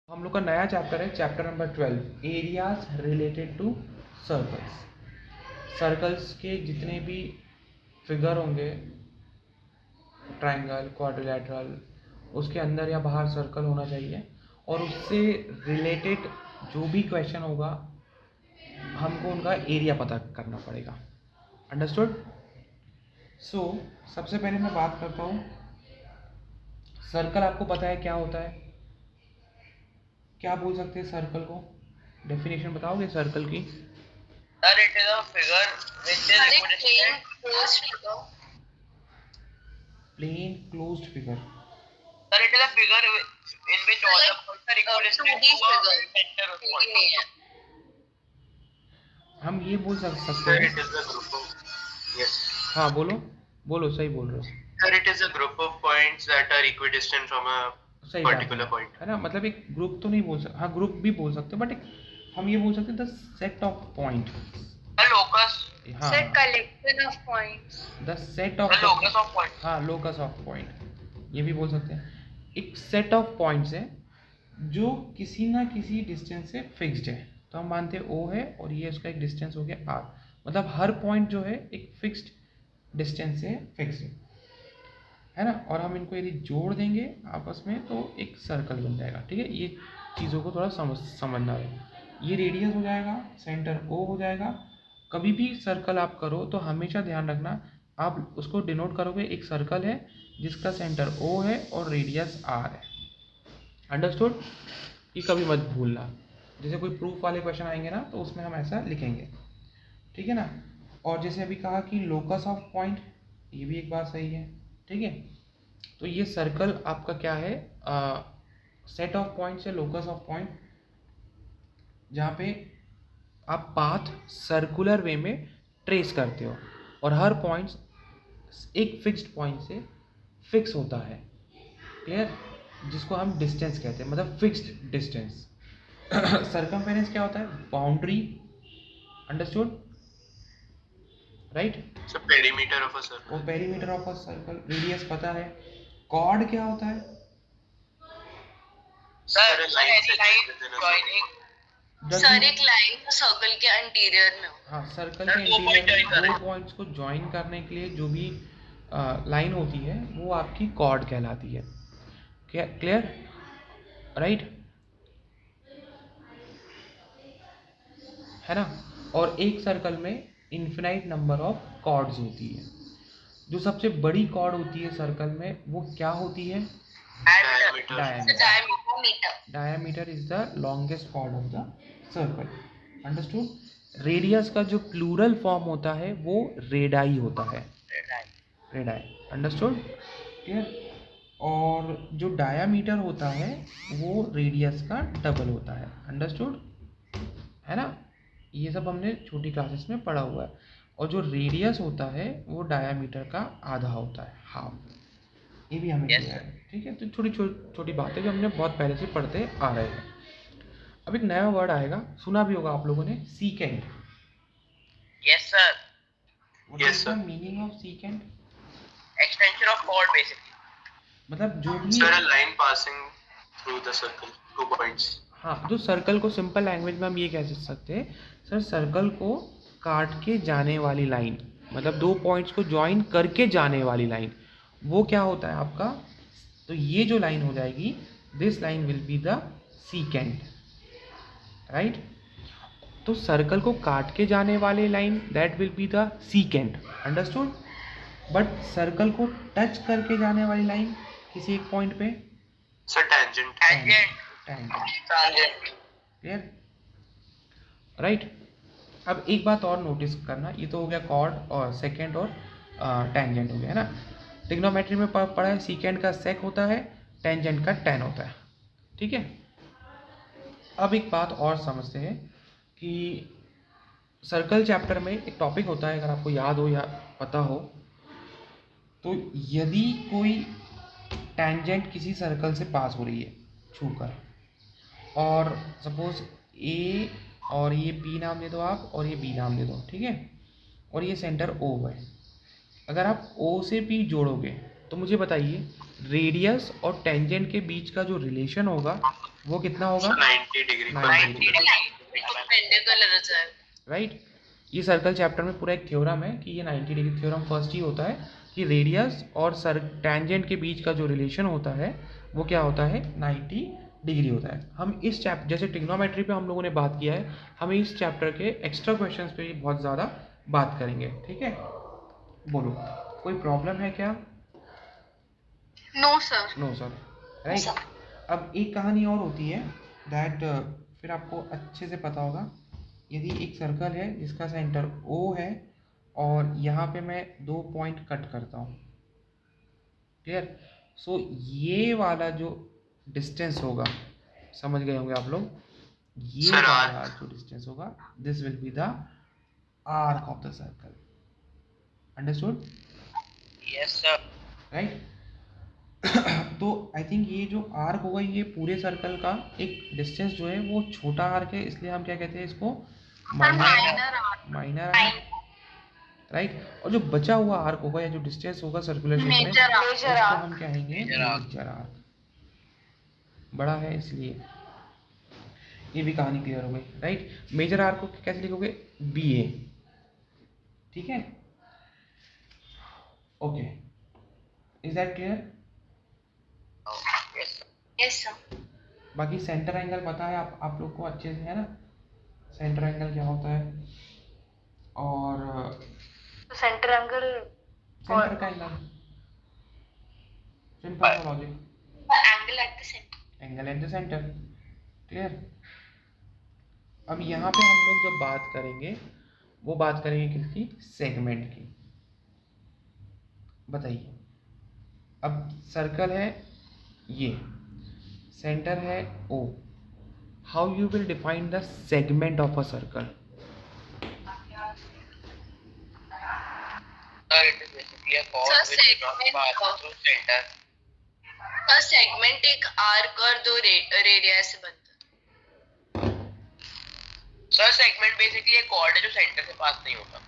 हम लोग का नया चैप्टर है, chapter number 12, areas related to circles. Circles के जितने भी फिगर होंगे, ट्रायंगल, क्वाड्रिलेटरल, उसके अंदर या बाहर सर्कल होना चाहिए, और उससे रिलेटेड जो भी क्वेश्चन होगा हमको उनका एरिया पता करना पड़ेगा। अंडरस्टूड? सो सबसे पहले मैं बात करता हूँ, सर्कल आपको पता है क्या होता है? क्या बोल सकते हैं सर्कल को? डेफिनेशन बताओगे सर्कल की? Sir, it is a figure which is equidistant. Plain closed figure. Sir, it is a figure in which all the points are equidistant to a center of point. हम ये बोल सकते Sir, हैं। it is a group of yes. हाँ बोलो बोलो, सही बोल रहे हो। Sir, it is a group of points that are equidistant from a सही बात particular point. है ना, मतलब एक ग्रुप तो नहीं बोल सकते, हाँ ग्रुप भी बोल सकते हो, बट हम ये बोल सकते हैं the set of point. A locus. हाँ, Set collection of points. The set of A locus of point. हाँ, लोकस ऑफ पॉइंट ये भी बोल सकते हैं। एक सेट ऑफ पॉइंट्स है जो किसी ना किसी डिस्टेंस से फिक्स्ड है, तो हम मानते हैं ओ है और ये उसका एक डिस्टेंस हो गया आर, मतलब हर पॉइंट जो है एक फिक्स्ड डिस्टेंस से फिक्स है ना। और हम इनको यदि जोड़ देंगे आपस में तो एक सर्कल बन जाएगा। ठीक है, ये चीज़ों को थोड़ा समझना है। ये रेडियस हो जाएगा, सेंटर ओ हो जाएगा। कभी भी सर्कल आप करो तो हमेशा ध्यान रखना, आप उसको डिनोट करोगे, एक सर्कल है जिसका सेंटर ओ है और रेडियस आर है। अंडरस्टूड? ये कभी मत भूलना, जैसे कोई प्रूफ वाले क्वेश्चन आएंगे ना तो उसमें हम ऐसा लिखेंगे। ठीक है ना। और जैसे अभी कहा कि लोकस ऑफ पॉइंट, ये भी एक बात सही है। ठीक है, तो ये सर्कल आपका क्या है? सेट ऑफ पॉइंट्स है, लोकस ऑफ पॉइंट, जहाँ पे आप पाथ सर्कुलर वे में ट्रेस करते हो और हर पॉइंट्स एक फिक्स्ड पॉइंट से फिक्स होता है। क्लियर? जिसको हम डिस्टेंस कहते हैं, मतलब फिक्स्ड डिस्टेंस। सर्कमफेरेंस क्या होता है? Boundary. Understood? Right? So perimeter of a circle. वो perimeter of a circle. Radius पता है। कॉर्ड क्या होता है? Sir, a line within a joining. Sir एक लाइन सर्कल के इंटीरियर में हो। हाँ, सर्कल Sir, के दो point join इंटीरियर कर रहे दो हैं। पॉइंट्स को ज्वाइन करने के लिए जो भी लाइन होती है वो आपकी कॉर्ड कहलाती है। क्लियर? राइट? है ना। और एक सर्कल में इन्फिनाइट नंबर ऑफ कॉर्ड्स होती है। जो सबसे बड़ी कॉर्ड होती है सर्कल में वो क्या होती है? Diameter. Diameter. Diameter is the longest chord of the circle. Understood? Radius का जो प्लूरल फॉर्म होता है वो रेडाई होता है। रेडाई। अंडरस्टूड? क्लियर? और जो डायामीटर होता है वो रेडियस का डबल होता है। अंडरस्टूड? है ना। ये सब हमने छोटी क्लासेस में पढ़ा हुआ है। और जो रेडियस होता है वो डायामीटर का आधा होता है, हाफ। ये भी हमें Yes, क्लियर है। ठीक है, तो छोटी छोटी बातें जो हमने बहुत पहले से पढ़ते आ रहे हैं। अब एक नया वर्ड आएगा, सुना भी होगा आप लोगों ने, सीकेंड। Yes, sir. Yes, sir. Meaning of सीकेंड? Extension of chord basically. मतलब जो भी Sir, a line passing through the circle, 2 points. हाँ, जो सर्कल को सिंपल लैंग्वेज में हम ये कह सकते हैं, सर सर्कल को काट के जाने वाली लाइन, मतलब दो पॉइंट्स को ज्वाइन करके जाने वाली लाइन, वो क्या होता है आपका? तो ये जो लाइन हो जाएगी, this line will be the सीकेंड। Right? तो सर्कल को काट के जाने वाली line, that will be the सीकेंड। Understood? But circle को टच करके जाने वाली लाइन किसी एक पॉइंट पे, Sir, tangent. Tangent. Clear? Right? अब एक बात और नोटिस करना, ये तो हो गया कॉर्ड और सेकेंड और टेंजेंट हो गया, है ना। ट्रिग्नोमेट्री में पढ़ा है, सीकेंड का सेक होता है, टेंजेंट का टेन होता है। ठीक है। अब एक बात और समझते हैं कि सर्कल चैप्टर में एक टॉपिक होता है, अगर आपको याद हो या पता हो, तो यदि कोई टेंजेंट किसी सर्कल से पास हो रही है छूकर, और सपोज ए और ये बी नाम दे दो आप, और ये बी नाम दे दो, ठीक है, और ये सेंटर ओ है। अगर आप ओ से बी जोड़ोगे तो मुझे बताइए रेडियस और टेंजेंट के बीच का जो रिलेशन होगा वो कितना होगा? 90 डिग्री 90 डिग्री, perpendicular है। राइट। ये सर्कल चैप्टर में पूरा एक थ्योरम है कि ये 90 डिग्री थ्योरम फर्स्ट ही होता है कि रेडियस और टेंजेंट के बीच का जो रिलेशन होता है वो क्या होता है? 90 डिग्री होता है। हम इस चैप्टर जैसे ट्रिग्नोमेट्री पे हम लोगों ने बात किया है, हम इस चैप्टर के एक्स्ट्रा क्वेश्चंस पे बहुत ज़्यादा बात करेंगे, ठीक है? बोलो, कोई प्रॉब्लम है क्या? No sir. No sir, right. अब एक कहानी और होती है दैट फिर आपको अच्छे से पता होगा। यदि एक सर्कल है जिसका सेंटर O है और यहाँ पे मैं 2 पॉइंट कट करता हूँ, क्लियर? सो ये वाला जो डिस्टेंस होगा, समझ गए होंगे आप लोग, ये Sir, वाला जो डिस्टेंस होगा this will be the arc of the circle. Understood? Yes, sir. Right. तो आई थिंक ये जो आर्क होगा ये पूरे सर्कल का एक डिस्टेंस जो है वो छोटा आर्क है, इसलिए हम क्या कहते हैं इसको? Minor arc, right. और जो बचा हुआ आर्क होगा या जो डिस्टेंस होगा सर्कुलर शेप में उसको हम कहेंगे मेजर आर्क। बड़ा है इसलिए ये भी कहानी क्लियर हो गई, राइट। मेजर आर्क को कैसे लिखोगे? BA, ठीक है? Okay, is that clear? Yes, sir. Yes sir. बाकी सेंटर एंगल पता है आप लोग को अच्छे से, है ना? सेंटर एंगल क्या होता है और सेंटर एंगल सेंटर का एंगल, सिंपल सा logic, angle at the centre. Angle at the centre, clear? अब यहाँ पे हम लोग जब बात करेंगे वो बात करेंगे किसकी? सेगमेंट की। बताइए, अब सर्कल है ये, सेंटर है O, how you will define the segment of a circle? Sir, it is basically a chord Sir, which does not segment pass of- through center. Sir segment एक आर्क और दो radio से बनता है। Sir, segment basically a chord है जो center से pass नहीं होता.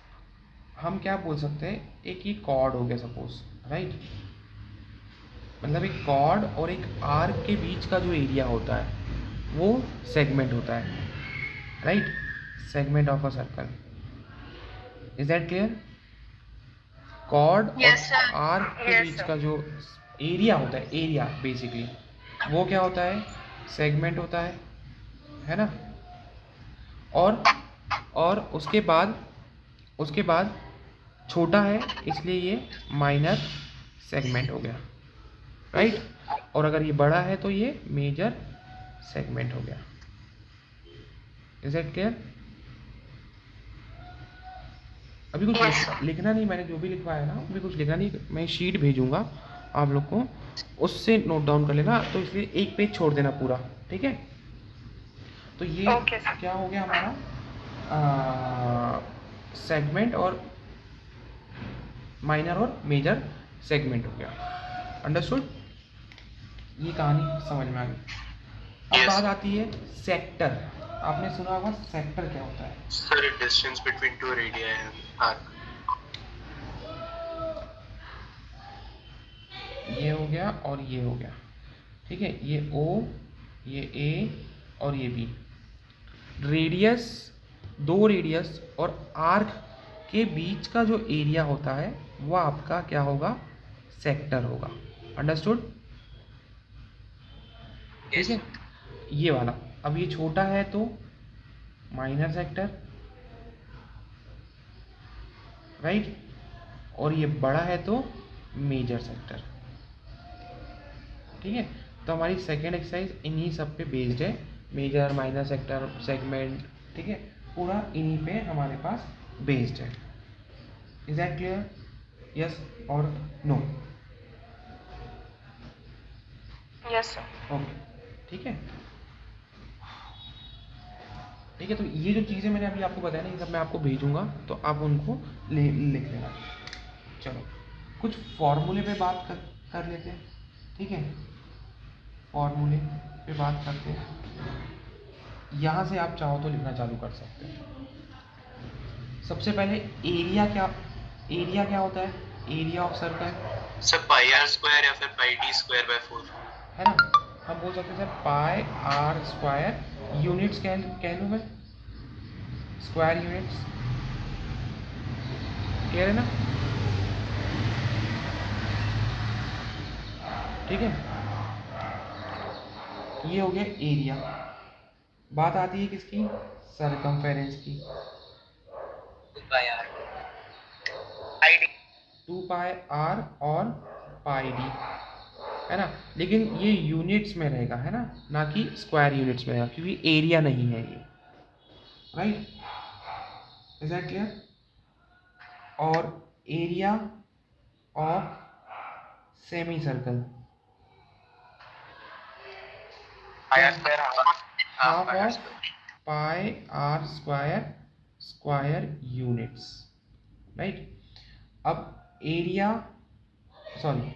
हम क्या बोल सकते हैं, एक ही कॉर्ड हो गया सपोज, राइट? मतलब एक कॉर्ड और एक आर्क के बीच का जो एरिया होता है वो सेगमेंट होता है, right? Segment of a circle, is that clear? Chord Yes, और sir. आर्क के Yes, बीच sir. का जो एरिया होता है, एरिया बेसिकली वो क्या होता है? सेगमेंट होता है ना? और उसके बाद छोटा है इसलिए ये माइनर सेगमेंट हो गया, राइट? और अगर ये बड़ा है तो ये मेजर सेगमेंट हो गया। Is that clear? अभी कुछ Yes, sir. लिखना नहीं, मैंने जो भी लिखवाया ना अभी कुछ लिखना नहीं, मैं शीट भेजूंगा आप लोग को, उससे नोट डाउन कर लेना। तो इसलिए एक पेज छोड़ देना पूरा, ठीक है? तो ये Okay, sir. क्या हो गया हमारा? सेगमेंट और माइनर और मेजर सेगमेंट हो गया। अंडरस्टूड? ये कहानी समझ में आ गई। अब Yes. बात आती है सेक्टर। आपने सुना होगा सेक्टर क्या होता है? Sir, distance between two radii and arc. ये हो गया और ये हो गया, ठीक है? ये O, ये A और ये B। रेडियस, दो रेडियस और आर्क के बीच का जो एरिया होता है वो आपका क्या होगा? सेक्टर होगा। अंडरस्टूड? ठीक है, ये वाला। अब ये छोटा है तो माइनर सेक्टर, राइट? और ये बड़ा है तो मेजर सेक्टर, ठीक है? तो हमारी सेकेंड एक्सरसाइज इन्हीं सब पे बेस्ड है, मेजर, माइनर सेक्टर, सेगमेंट, ठीक है? पूरा इन्हीं पे हमारे पास बेस्ड है। Is that clear? यस और नो? Yes sir. ओके, ठीक है? ठीक है, तो ये जो चीज़ें मैंने अभी आपको बताया ना, ये सब मैं आपको भेजूंगा तो आप उनको लिख लेना। चलो कुछ फॉर्मूले पे बात कर लेते हैं, ठीक है? फॉर्मूले पे बात करते हैं। यहाँ से आप चाहो तो लिखना चालू कर सकते हैं। सबसे पहले एरिया क्या होता है? Area of circle sir pi r square या फिर पाई डी स्क्वायर बाय 4 है ना। हम बोल सकते हैं sir pi r square units कह लूँ मैं, स्क्वायर यूनिट्स, क्लियर है ना। ठीक है, ये हो गया एरिया। बात आती है किसकी, सरकमफेरेंस की। 2 पाई आर और पाई डी, है ना। लेकिन ये यूनिट्स में रहेगा, है ना कि स्क्वायर यूनिट्स में रहेगा, क्योंकि एरिया नहीं है ये, राइट। Is that clear. और area of semi circle half of pi r square units, right. अब एरिया, सॉरी,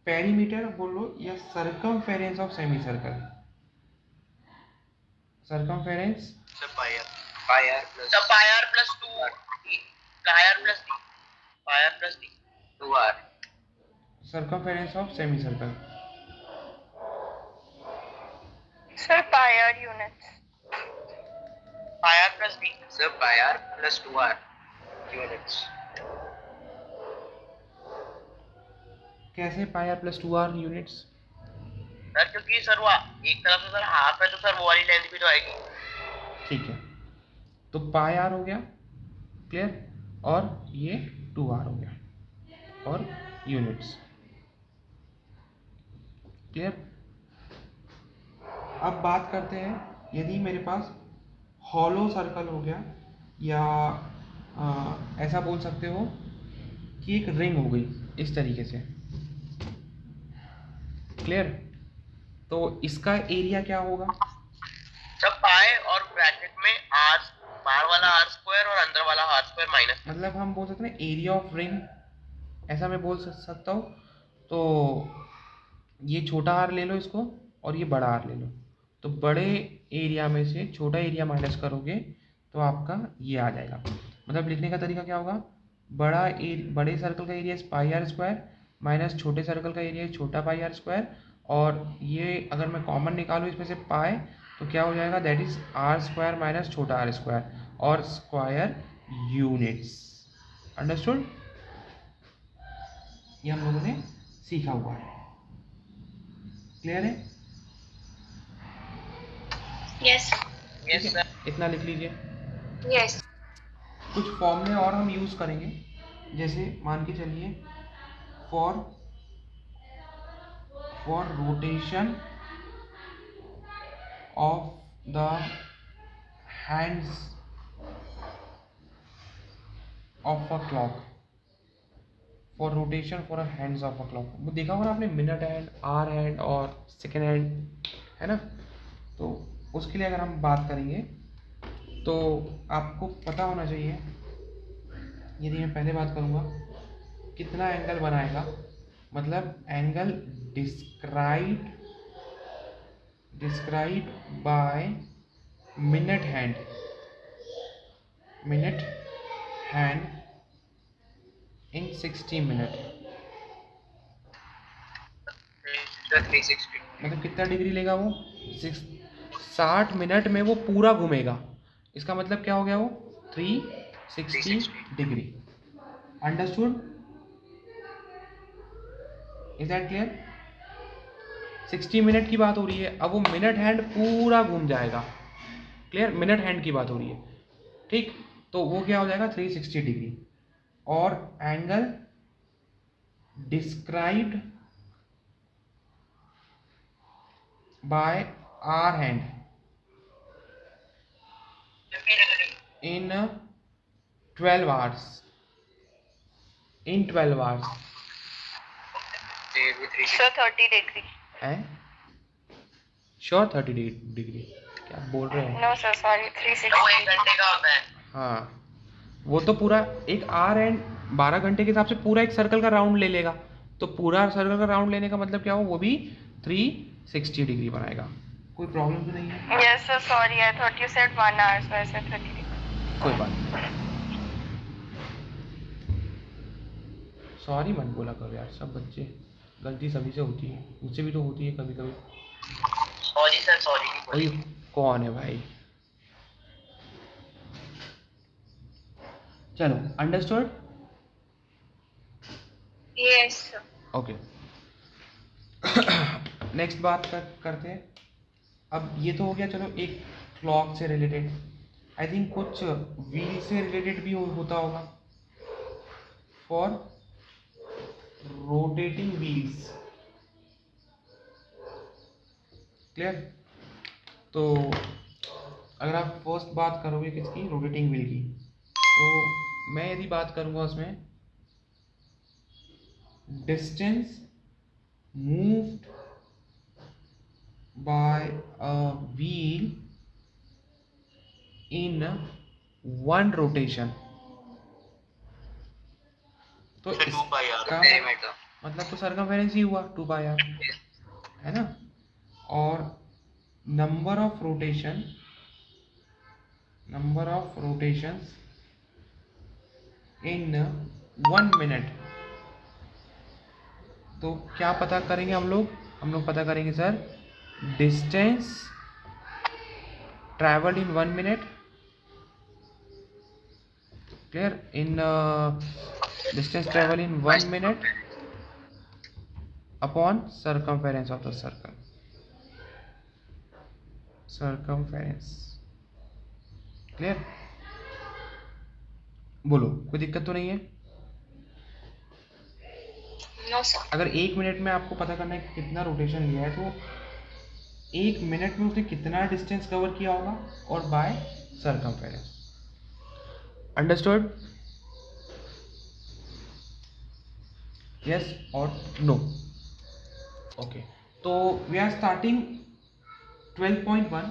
पेरीमीटर बोलो या circumference of semi circle. Circumference sir pi r So pi r plus 2 pi r plus d pi r plus d 2r. Circumference of semi circle. Sir, pi r units. Pi r plus d. So pi r plus 2r units. कैसे pi r plus 2 r units. Sir क्योंकि sir वो एक तरफ से sir half है तो sir वो वाली लेंथ भी तो आएगी। ठीक है, तो पाई आर हो गया, क्लियर, और ये 2 आर हो गया, और यूनिट्स, क्लियर। अब बात करते हैं, यदि मेरे पास हॉलो सर्कल हो गया, या ऐसा बोल सकते हो कि एक रिंग हो गई इस तरीके से, क्लियर। तो इसका एरिया क्या होगा, सब पाई और ब्रैकेट में r बाहर वाला r स्क्वायर और अंदर वाला r स्क्वायर माइनस। मतलब हम बोल सकते हैं एरिया ऑफ रिंग, ऐसा मैं बोल सकता हूँ। तो ये छोटा आर ले लो इसको, और ये बड़ा आर ले लो, तो बड़े एरिया में से छोटा एरिया माइनस करोगे तो आपका ये आ जाएगा। मतलब लिखने का तरीका क्या होगा, बड़े सर्कल का area pi r square minus छोटे सर्कल का एरिया छोटा पाई आर स्क्वायर, और ये अगर मैं कॉमन निकालूँ इसमें से पाई, तो क्या हो जाएगा, that is r square minus छोटा आर स्क्वायर, और स्क्वायर यूनिट्स। अंडरस्टूड, ये हम लोगों ने सीखा हुआ है, क्लियर है। Yes. Yes sir. इतना लिख लीजिए। Yes. कुछ फॉर्मूले और हम यूज़ करेंगे, जैसे मान के चलिए for rotation of the hands of a clock, for rotation for a hands of a clock. वो देखा होगा आपने, मिनट हैंड, आवर हैंड और सेकेंड हैंड, है ना। तो उसके लिए अगर हम बात करेंगे तो आपको पता होना चाहिए, यदि मैं पहले बात करूँगा कितना एंगल बनाएगा, मतलब angle describe by minute hand in 60 minute, 360। मतलब कितना डिग्री लेगा वो, 60 मिनट में वो पूरा घूमेगा। इसका मतलब क्या हो गया, वो 360 degree. Understood, is that clear. 60 minute की बात हो रही है, अब वो मिनट हैंड पूरा घूम जाएगा, क्लियर, मिनट हैंड की बात हो रही है, ठीक। तो वो क्या हो जाएगा, 360 डिग्री, और angle described by our hand in 12 hours, So 30 degree. हैं, श्योर 30 डिग्री, क्या बोल रहे हैं। No sir, sorry, वो 360. 1 घंटे का होता है। हाँ, वो तो पूरा एक आर एंड 12 घंटे के हिसाब से पूरा एक सर्कल का राउंड ले लेगा, तो पूरा सर्कल का राउंड लेने का मतलब क्या हो, वो भी 360 डिग्री बनाएगा। कोई प्रॉब्लम तो नहीं है। Yes sir, sorry, I thought you said 1 hour, so I said 30 degree. कोई बात नहीं। सॉरी मत बोला करो यार, सब बच्चे, गलती सभी से होती है, मुझसे भी तो होती है कभी कभी। सॉरी सर, सॉरी नहीं और बोली। ये कौन है भाई? चलो, understood? Yes, sir. Okay. Next बात करते हैं। अब ये तो हो गया चलो एक क्लॉक से रिलेटेड। आई थिंक कुछ व्हील से रिलेटेड भी होता होगा, फॉर रोटेटिंग व्हील्स। क्लियर? तो अगर आप फर्स्ट बात करोगे किसकी, रोटेटिंग व्हील की, तो मैं यदि बात करूँगा उसमें distance moved by a wheel in one rotation, तो फिर 2 pi r इसका पेरीमीटर। मतलब तो सर्कमफेरेंस ही हुआ 2 पाई आर, है ना? और number of rotations in 1 minute. तो क्या पता करेंगे हम लोग पता करेंगे sir distance travelled in 1 minute, clear, in distance travel in 1 minute upon circumference of the circumference, clear? बोलो, कोई दिक्कत तो नहीं है? No, sir. अगर 1 मिनट में आपको पता करना है कि कितना रोटेशन लिया है, तो 1 मिनट में उसने कितना डिस्टेंस कवर किया होगा, और बाय सर्कमफेरेंस। अंडरस्टूड? यस और नो? ओके, तो वी आर स्टार्टिंग 12.1,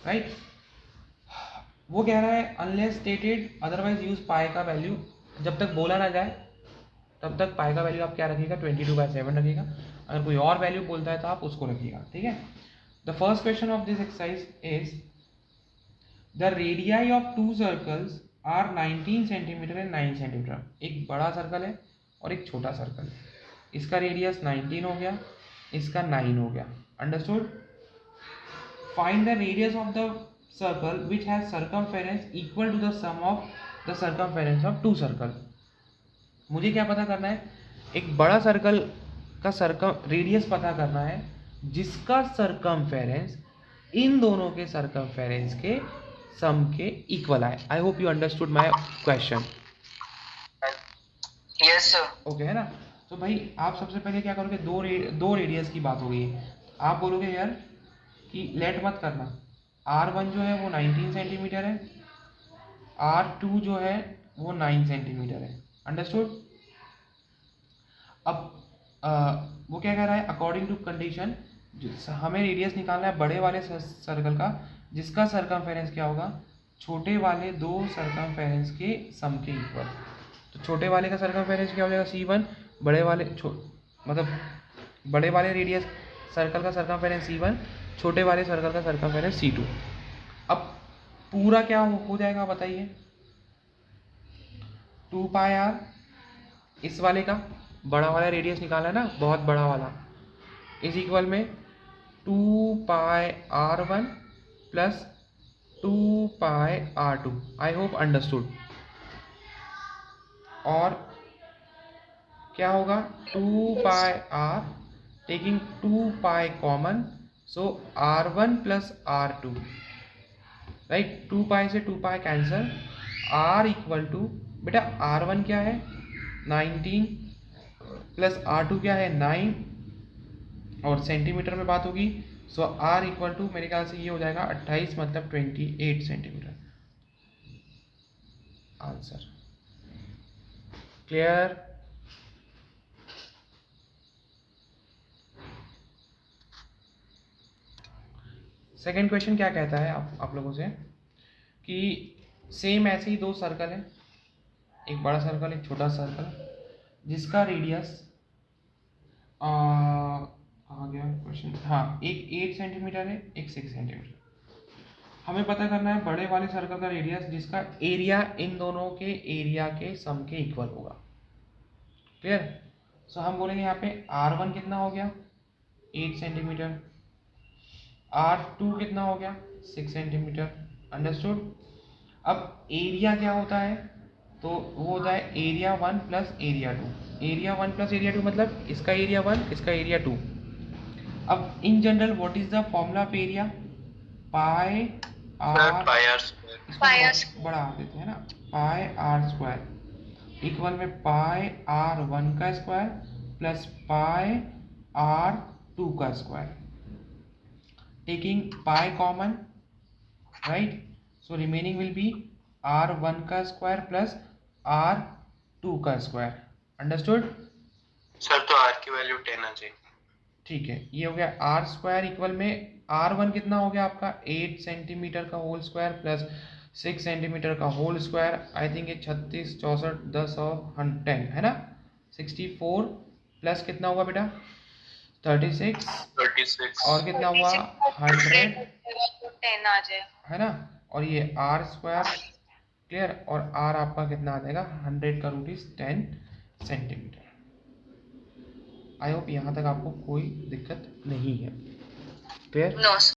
राइट? वो कह रहा है अनलेस स्टेटेड अदरवाइज यूज पाई का वैल्यू। जब तक बोला ना जाए तब तक पाई का वैल्यू आप क्या रखिएगा, 22/7 रखिएगा। अगर कोई और वैल्यू बोलता है तो आप उसको रखिएगा, ठीक है? The first question of this exercise is the radii of 2 circles are 19 centimetre and 9 centimetre. एक बड़ा सर्कल है और एक छोटा सर्कल है, इसका रेडियस 19 हो गया, इसका 9 हो गया। Understood? Find the radius of the circle which has circumference equal to the sum of the circumference of 2 circle. मुझे क्या पता करना है, एक बड़ा सर्कल का रेडियस पता करना है जिसका सर्कमफेरेंस इन दोनों के सर्कमफेरेंस के सम के इक्वल आए। I hope you understood my question. Yes sir. Okay, है ना? तो भाई आप सबसे पहले क्या करोगे, दो रेडियस की बात हो गई है। आप बोलोगे यार कि लेट मत करना, R1 जो है वो 19 सेंटीमीटर है, R2 जो है वो 9 सेंटीमीटर है। अंडरस्टूड? अब वो क्या कह रहा है, अकॉर्डिंग टू कंडीशन हमें रेडियस निकालना है बड़े वाले सर्कल का जिसका सर्कमफेरेंस क्या होगा, छोटे वाले दो सर्कमफेरेंस के सम के इक्वल। तो छोटे वाले का सर्कमफेरेंस क्या हो जाएगा, C1, बड़े वाले मतलब बड़े वाले रेडियस सर्कल का सर्कमफेरेंस C1, छोटे वाले सर्कल का सर्कमफेरेंस C2। अब पूरा क्या हो जाएगा बताइए, 2 पाई r, इस वाले का बड़ा वाला रेडियस निकाला है ना, बहुत बड़ा वाला, इज इक्वल में 2 pi r1 plus 2 pi r2। I hope understood. और क्या होगा, 2 pi r taking 2 pi common, so r1 plus r2, right? 2 pi से 2 pi cancel, r equal to, बेटा r1 क्या है 19 प्लस R2 क्या है 9, और सेंटीमीटर में बात होगी, सो R इक्वल टू मेरे ख्याल से ये हो जाएगा 28 मतलब 28 centimetre. Answer clear? Second question क्या कहता है आप लोगों से कि सेम ऐसे ही दो सर्कल है, एक बड़ा सर्कल एक छोटा सर्कल, जिसका रेडियस कहाँ गया क्वेश्चन, हाँ, एक 8 सेंटीमीटर है एक 6 सेंटीमीटर। हमें पता करना है बड़े वाले सर्कल का रेडियस जिसका एरिया इन दोनों के एरिया के सम के इक्वल होगा। क्लियर। सो हम बोलेंगे यहाँ पे R1 कितना हो गया 8 सेंटीमीटर, R2 कितना हो गया 6 सेंटीमीटर। अंडरस्टूड। अब एरिया क्या होता है, तो वो होता है area 1 plus area 2। Area 1 plus area 2 मतलब इसका एरिया 1 इसका एरिया 2। अब in general what is the formula of area, pi Sir, r, pi r square. इसको Pi r बढ़ा देते हैं ना, पाई आर स्क्वायर इक्वल में पाई आर 1 का स्क्वायर प्लस पाई आर 2 का square, taking pi common, right. So remaining will be R1 का square plus R2 का स्क्वायर। अंडरस्टूड। Sir, तो r की वैल्यू 10 आ जाएगी. ठीक है, ये हो गया आर स्क्वायर इक्वल में R1 कितना हो गया आपका 8 सेंटीमीटर का होल स्क्वायर प्लस 6 सेंटीमीटर का होल स्क्वायर। आई थिंक ये 36 64 10 और 10 है ना, 64 प्लस कितना हुआ बेटा 36 36. और कितना हुआ 100 तो 10 आ जाएगा है ना, और ये आर स्क्वायर, क्लियर। और आर आपका कितना आ जाएगा 100 का root is 10 centimetre. I hope यहाँ तक आपको कोई दिक्कत नहीं है, क्लियर। नो